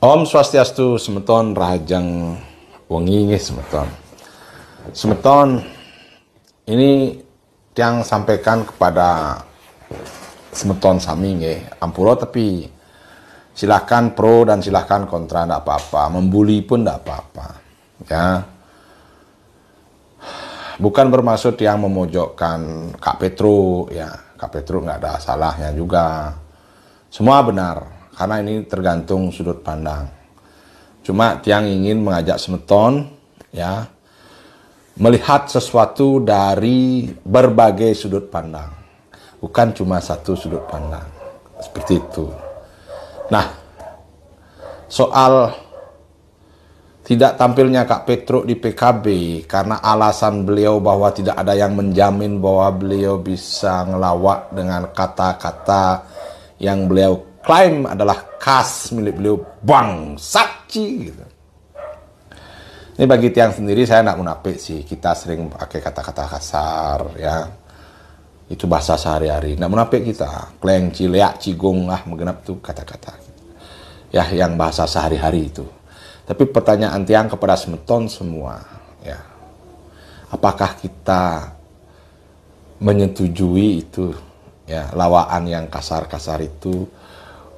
Om Swastiastu, semeton rajang wengi nggih semeton. Semeton ini yang sampaikan kepada semeton sami nggih. Ampura tapi silahkan pro dan silahkan kontra, ndak apa-apa. Membuli pun ndak apa-apa. Ya. Bukan bermaksud yang memojokkan Kak Petro, ya. Kak Petro nggak ada salahnya juga. Semua benar. Karena ini tergantung sudut pandang. Cuma tiang ingin mengajak semeton ya melihat sesuatu dari berbagai sudut pandang. Bukan cuma satu sudut pandang. Seperti itu. Nah, soal tidak tampilnya Kak Petro di PKB karena alasan beliau bahwa tidak ada yang menjamin bahwa beliau bisa ngelawak dengan kata-kata yang beliau klaim adalah khas milik beliau, bangsatci gitu. Ini bagi tiang sendiri saya tidak munafik sih, kita sering pakai kata-kata kasar ya. Itu bahasa sehari-hari, tidak munafik kita. Kleng, cileak, cigong, menggenap itu kata-kata. Ya, yang bahasa sehari-hari itu. Tapi pertanyaan tiang kepada semeton semua ya. Apakah kita menyetujui itu ya, lawaan yang kasar-kasar itu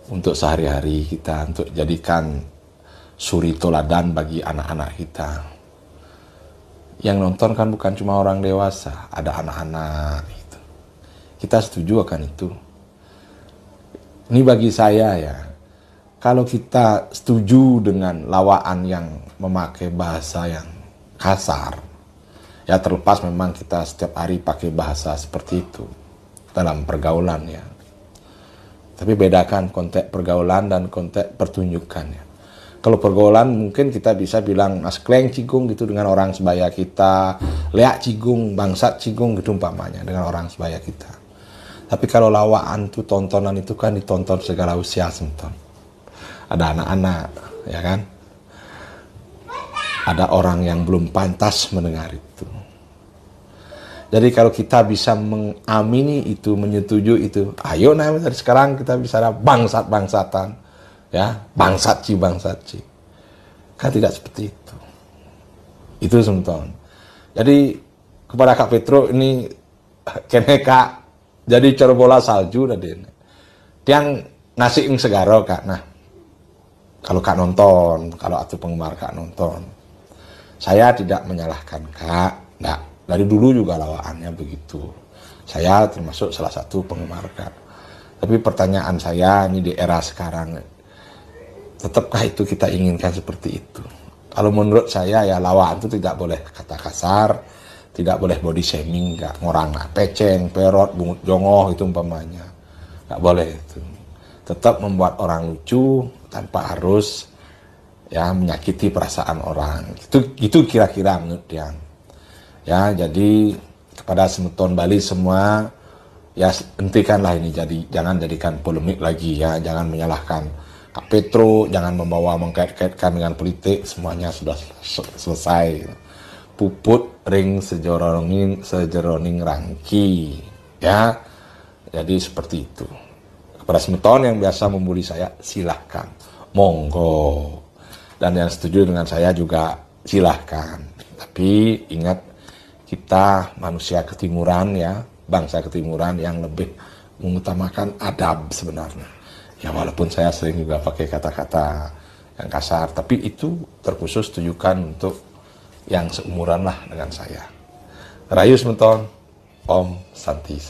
untuk sehari-hari kita, untuk jadikan suri toladan bagi anak-anak kita. Yang nonton kan bukan cuma orang dewasa, ada anak-anak gitu. Kita setuju akan itu. Ini bagi saya ya, kalau kita setuju dengan lawaan yang memakai bahasa yang kasar, ya terlepas memang kita setiap hari pakai bahasa seperti itu dalam pergaulan ya. Tapi bedakan konteks pergaulan dan konteks pertunjukannya. Kalau pergaulan mungkin kita bisa bilang mas kleng cigung gitu dengan orang sebaya kita, leak cigung, bangsat cigung gitu umpamanya dengan orang sebaya kita. Tapi kalau lawaan tuh tontonan itu kan ditonton segala usia semeton. Ada anak-anak, ya kan? Ada orang yang belum pantas mendengar itu. Jadi kalau kita bisa mengamini itu, menyetujui itu, ayo nah dari sekarang kita bisa ada bangsat-bangsatan, ya, bangsatci. Kan tidak seperti itu. Itu semeton. Jadi kepada Kak Petro ini kene Kak, jadi cor bola salju tadi. Tiang ngasih ing segaro Kak. Nah, kalau Kak nonton, kalau atuh penggemar Kak nonton, saya tidak menyalahkan Kak, enggak. Dari dulu juga lawaannya begitu. Saya termasuk salah satu penggemar Kak. Tapi pertanyaan saya ini di era sekarang, tetapkah itu kita inginkan seperti itu? Kalau menurut saya ya lawaan itu tidak boleh kata kasar, tidak boleh body shaming, gak ngorang peceng, perot, bungut jongoh itu umpamanya. Gak boleh itu. Tetap membuat orang lucu tanpa harus ya menyakiti perasaan orang. Itu kira-kira menurut dia. Ya, jadi kepada semeton Bali semua, ya hentikanlah ini, jangan jadikan polemik lagi ya, jangan menyalahkan Kak Petro, jangan membawa mengkait-kaitkan dengan politik, semuanya sudah selesai. Puput ring sejeroning rangki, ya. Jadi seperti itu. Kepada semeton yang biasa membuli saya, silahkan, monggo. Dan yang setuju dengan saya juga silahkan. Tapi ingat, kita manusia ketimuran ya, bangsa ketimuran yang lebih mengutamakan adab sebenarnya. Ya walaupun saya sering juga pakai kata-kata yang kasar, tapi itu terkhusus tujukan untuk yang seumuran lah dengan saya. Rayu semeton, Om Santi.